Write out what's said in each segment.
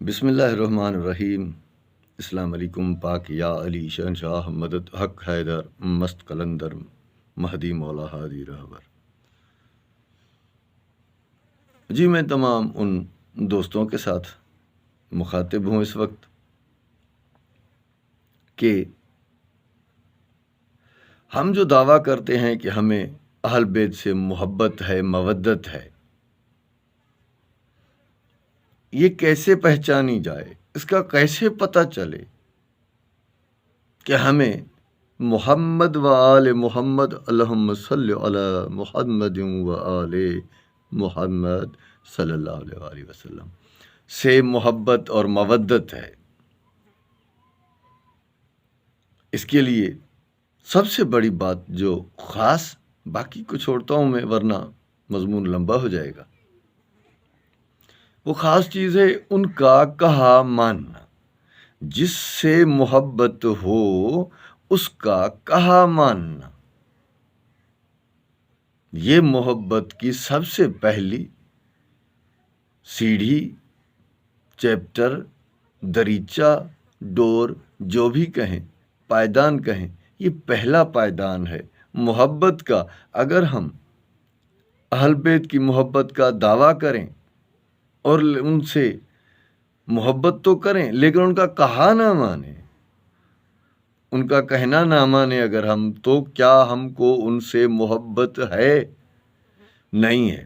بسم اللہ الرحمن الرحیم۔ السلام علیکم۔ پاک یا علی شہنشاہ مدد حق حیدر مست قلندر مہدی مولا ہادی رہبر۔ جی میں تمام ان دوستوں کے ساتھ مخاطب ہوں اس وقت کہ ہم جو دعویٰ کرتے ہیں کہ ہمیں اہل بیت سے محبت ہے، مودت ہے، یہ کیسے پہچانی جائے، اس کا کیسے پتہ چلے کہ ہمیں محمد و آل محمد اللہم صلی علی محمد و آل محمد صلی اللہ علیہ وآلہ وسلم سے محبت اور مودت ہے؟ اس کے لیے سب سے بڑی بات جو خاص، باقی کو چھوڑتا ہوں میں ورنہ مضمون لمبا ہو جائے گا، وہ خاص چیز ہے ان کا کہا ماننا۔ جس سے محبت ہو اس کا کہا ماننا، یہ محبت کی سب سے پہلی سیڑھی، چیپٹر، دریچہ، ڈور، جو بھی کہیں، پائدان کہیں، یہ پہلا پائدان ہے محبت کا۔ اگر ہم اہل بیت کی محبت کا دعویٰ کریں اور ان سے محبت تو کریں لیکن ان کا کہا نہ مانیں، ان کا کہنا نہ مانیں اگر ہم، تو کیا ہم کو ان سے محبت ہے؟ نہیں ہے۔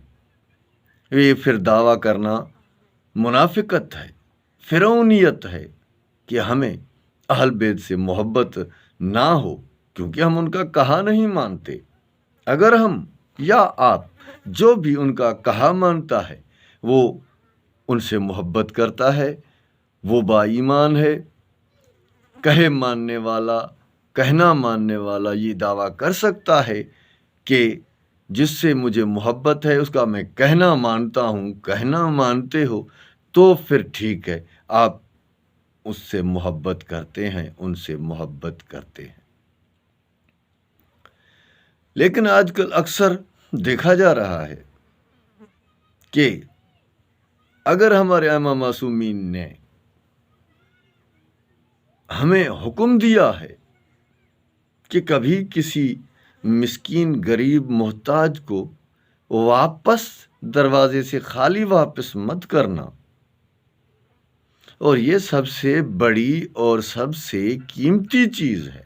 یہ پھر دعویٰ کرنا منافقت ہے، فرعونیت ہے کہ ہمیں اہل بیت سے محبت نہ ہو کیونکہ ہم ان کا کہا نہیں مانتے۔ اگر ہم یا آپ جو بھی ان کا کہا مانتا ہے وہ ان سے محبت کرتا ہے، وہ با ایمان ہے۔ کہے ماننے والا، کہنا ماننے والا یہ دعویٰ کر سکتا ہے کہ جس سے مجھے محبت ہے اس کا میں کہنا مانتا ہوں، کہنا مانتے ہو تو پھر ٹھیک ہے، آپ اس سے محبت کرتے ہیں، ان سے محبت کرتے ہیں۔ لیکن آج کل اکثر دیکھا جا رہا ہے کہ اگر ہمارے امام معصومین نے ہمیں حکم دیا ہے کہ کبھی کسی مسکین، غریب، محتاج کو واپس دروازے سے خالی واپس مت کرنا، اور یہ سب سے بڑی اور سب سے قیمتی چیز ہے،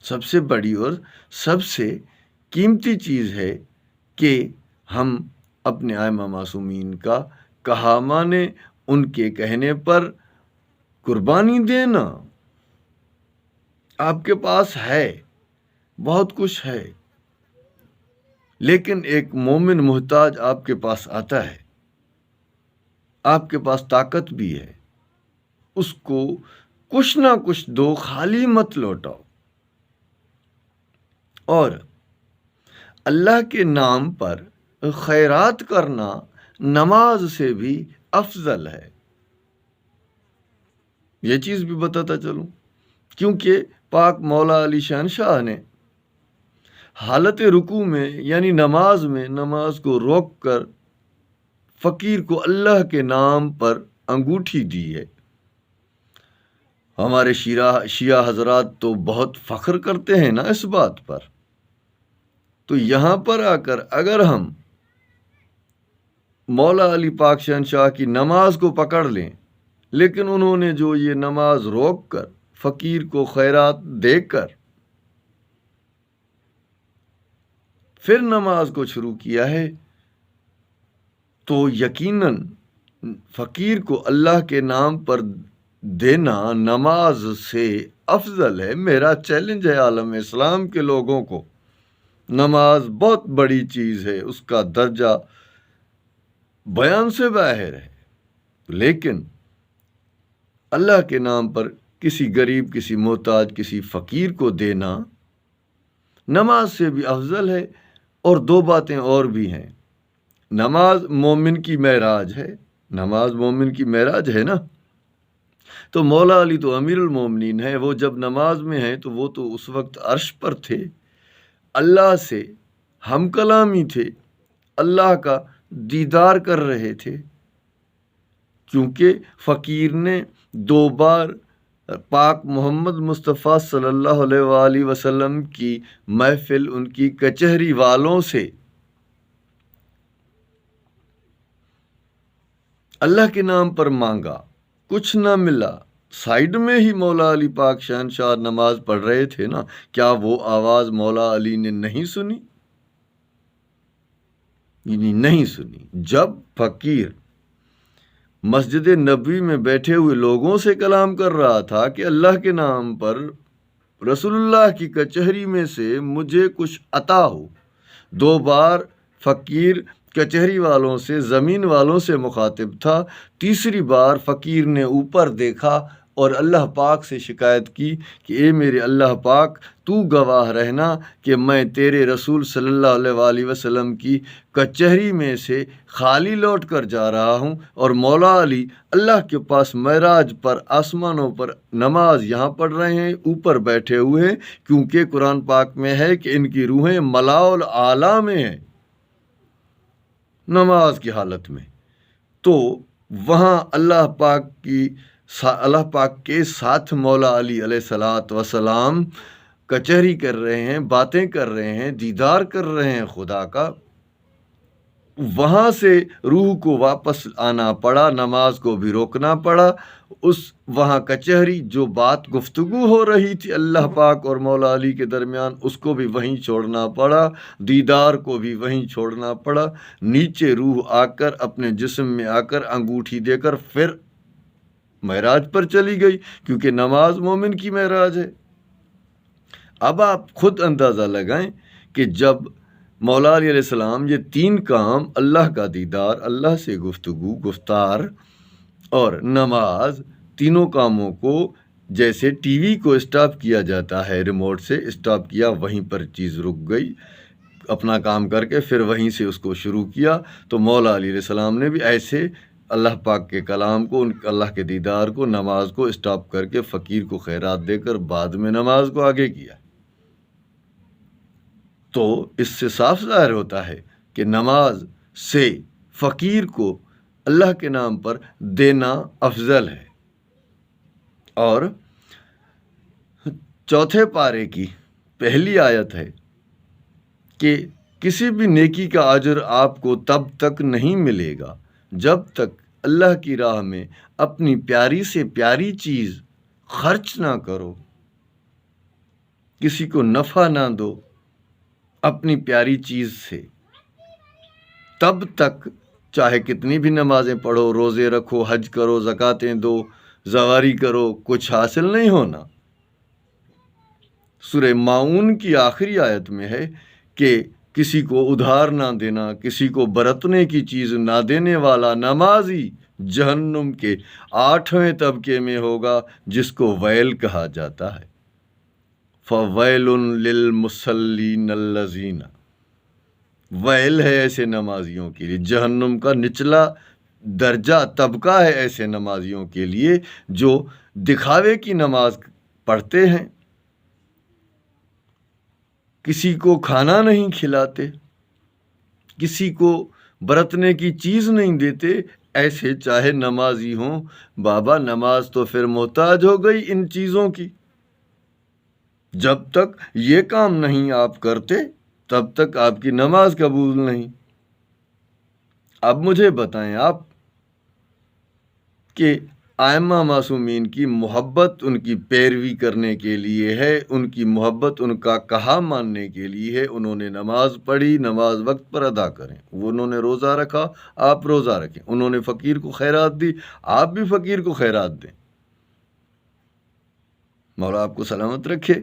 سب سے بڑی اور سب سے قیمتی چیز ہے کہ ہم اپنے ائمہ معصومین کا کہا مانیں، ان کے کہنے پر قربانی دینا۔ آپ کے پاس ہے، بہت کچھ ہے، لیکن ایک مومن محتاج آپ کے پاس آتا ہے، آپ کے پاس طاقت بھی ہے، اس کو کچھ نہ کچھ دو، خالی مت لوٹاؤ۔ اور اللہ کے نام پر خیرات کرنا نماز سے بھی افضل ہے، یہ چیز بھی بتاتا چلوں، کیونکہ پاک مولا علی شہنشاہ نے حالت رکوع میں یعنی نماز میں، نماز کو روک کر فقیر کو اللہ کے نام پر انگوٹھی دی ہے۔ ہمارے شیعہ حضرات تو بہت فخر کرتے ہیں نا اس بات پر، تو یہاں پر آ کر اگر ہم مولا علی پاک شہنشاہ کی نماز کو پکڑ لیں، لیکن انہوں نے جو یہ نماز روک کر فقیر کو خیرات دے کر پھر نماز کو شروع کیا ہے، تو یقیناً فقیر کو اللہ کے نام پر دینا نماز سے افضل ہے۔ میرا چیلنج ہے عالم اسلام کے لوگوں کو، نماز بہت بڑی چیز ہے، اس کا درجہ بیان سے باہر ہے، لیکن اللہ کے نام پر کسی غریب، کسی محتاج، کسی فقیر کو دینا نماز سے بھی افضل ہے۔ اور دو باتیں اور بھی ہیں، نماز مومن کی معراج ہے، نماز مومن کی معراج ہے نا، تو مولا علی تو امیر المومنین ہے، وہ جب نماز میں ہیں تو وہ تو اس وقت عرش پر تھے، اللہ سے ہم کلامی تھے، اللہ کا دیدار کر رہے تھے، کیونکہ فقیر نے 2 بار پاک محمد مصطفیٰ صلی اللہ علیہ وآلہ وسلم کی محفل ان کی کچہری والوں سے اللہ کے نام پر مانگا، کچھ نہ ملا، سائیڈ میں ہی مولا علی پاک شہنشاہ نماز پڑھ رہے تھے نا، کیا وہ آواز مولا علی نے نہیں سنی؟ نہیں سنی۔ جب فقیر مسجد نبوی میں بیٹھے ہوئے لوگوں سے کلام کر رہا تھا کہ اللہ کے نام پر رسول اللہ کی کچہری میں سے مجھے کچھ عطا ہو، 2 بار فقیر کچہری والوں سے، زمین والوں سے مخاطب تھا، تیسری بار فقیر نے اوپر دیکھا اور اللہ پاک سے شکایت کی کہ اے میرے اللہ پاک، تو گواہ رہنا کہ میں تیرے رسول صلی اللہ علیہ وآلہ وسلم کی کچہری میں سے خالی لوٹ کر جا رہا ہوں، اور مولا علی اللہ کے پاس معراج پر آسمانوں پر نماز یہاں پڑھ رہے ہیں، اوپر بیٹھے ہوئے ہیں، کیونکہ قرآن پاک میں ہے کہ ان کی روحیں ملاء الاعلیٰ میں ہیں نماز کی حالت میں۔ تو وہاں اللہ پاک کے ساتھ مولا علی علیہ الصلوۃ والسلام کچہری کر رہے ہیں، باتیں کر رہے ہیں، دیدار کر رہے ہیں خدا کا۔ وہاں سے روح کو واپس آنا پڑا، نماز کو بھی روکنا پڑا، وہاں کچہری جو بات گفتگو ہو رہی تھی اللہ پاک اور مولا علی کے درمیان، اس کو بھی وہیں چھوڑنا پڑا، دیدار کو بھی وہیں چھوڑنا پڑا، نیچے روح آ کر اپنے جسم میں آ کر انگوٹھی دے کر پھر معراج پر چلی گئی، کیونکہ نماز مومن کی معراج ہے۔ اب آپ خود اندازہ لگائیں کہ جب مولا علی علیہ السلام یہ 3 کام، اللہ کا دیدار، اللہ سے گفتگو، گفتار اور نماز، تینوں کاموں کو جیسے ٹی وی کو اسٹاپ کیا جاتا ہے، ریموٹ سے اسٹاپ کیا، وہیں پر چیز رک گئی، اپنا کام کر کے پھر وہیں سے اس کو شروع کیا، تو مولا علی علیہ السلام نے بھی ایسے اللہ پاک کے کلام کو، اللہ کے دیدار کو، نماز کو اسٹاپ کر کے فقیر کو خیرات دے کر بعد میں نماز کو آگے کیا۔ تو اس سے صاف ظاہر ہوتا ہے کہ نماز سے فقیر کو اللہ کے نام پر دینا افضل ہے۔ اور 4 پارے کی پہلی آیت ہے کہ کسی بھی نیکی کا اجر آپ کو تب تک نہیں ملے گا جب تک اللہ کی راہ میں اپنی پیاری سے پیاری چیز خرچ نہ کرو، کسی کو نفع نہ دو اپنی پیاری چیز سے، تب تک چاہے کتنی بھی نمازیں پڑھو، روزے رکھو، حج کرو، زکاتیں دو، زواری کرو، کچھ حاصل نہیں ہونا۔ سورہ ماعون کی آخری آیت میں ہے کہ کسی کو ادھار نہ دینا، کسی کو برتنے کی چیز نہ دینے والا نمازی جہنم کے 8ویں طبقے میں ہوگا، جس کو ویل کہا جاتا ہے۔ فَوَيْلٌ لِّلْمُصَلِّينَ الَّذِينَ، ویل ہے ایسے نمازیوں کے لیے، جہنم کا نچلا درجہ طبقہ ہے ایسے نمازیوں کے لیے جو دکھاوے کی نماز پڑھتے ہیں، کسی کو کھانا نہیں کھلاتے، کسی کو برتنے کی چیز نہیں دیتے، ایسے چاہے نمازی ہوں، بابا نماز تو پھر محتاج ہو گئی ان چیزوں کی۔ جب تک یہ کام نہیں آپ کرتے تب تک آپ کی نماز قبول نہیں۔ اب مجھے بتائیں آپ کہ ائمہ معصومین کی محبت ان کی پیروی کرنے کے لیے ہے، ان کی محبت ان کا کہا ماننے کے لیے ہے، انہوں نے نماز پڑھی، نماز وقت پر ادا کریں، انہوں نے روزہ رکھا، آپ روزہ رکھیں، انہوں نے فقیر کو خیرات دی، آپ بھی فقیر کو خیرات دیں۔ مولا آپ کو سلامت رکھے۔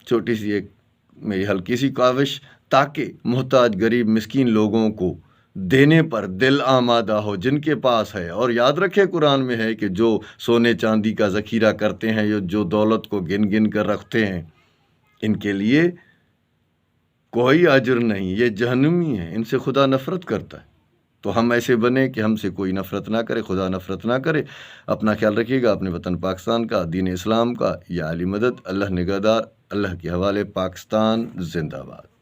چھوٹی سی ایک میری ہلکی سی کاوش، تاکہ محتاج غریب مسکین لوگوں کو دینے پر دل آمادہ ہو جن کے پاس ہے۔ اور یاد رکھے قرآن میں ہے کہ جو سونے چاندی کا ذخیرہ کرتے ہیں، جو دولت کو گن گن کر رکھتے ہیں، ان کے لیے کوئی اجر نہیں، یہ جہنمی ہیں، ان سے خدا نفرت کرتا ہے۔ تو ہم ایسے بنے کہ ہم سے کوئی نفرت نہ کرے، خدا نفرت نہ کرے۔ اپنا خیال رکھیے گا، اپنے وطن پاکستان کا، دین اسلام کا۔ یا علی مدد، اللہ نگہدار، اللہ کے حوالے، پاکستان زندہ باد۔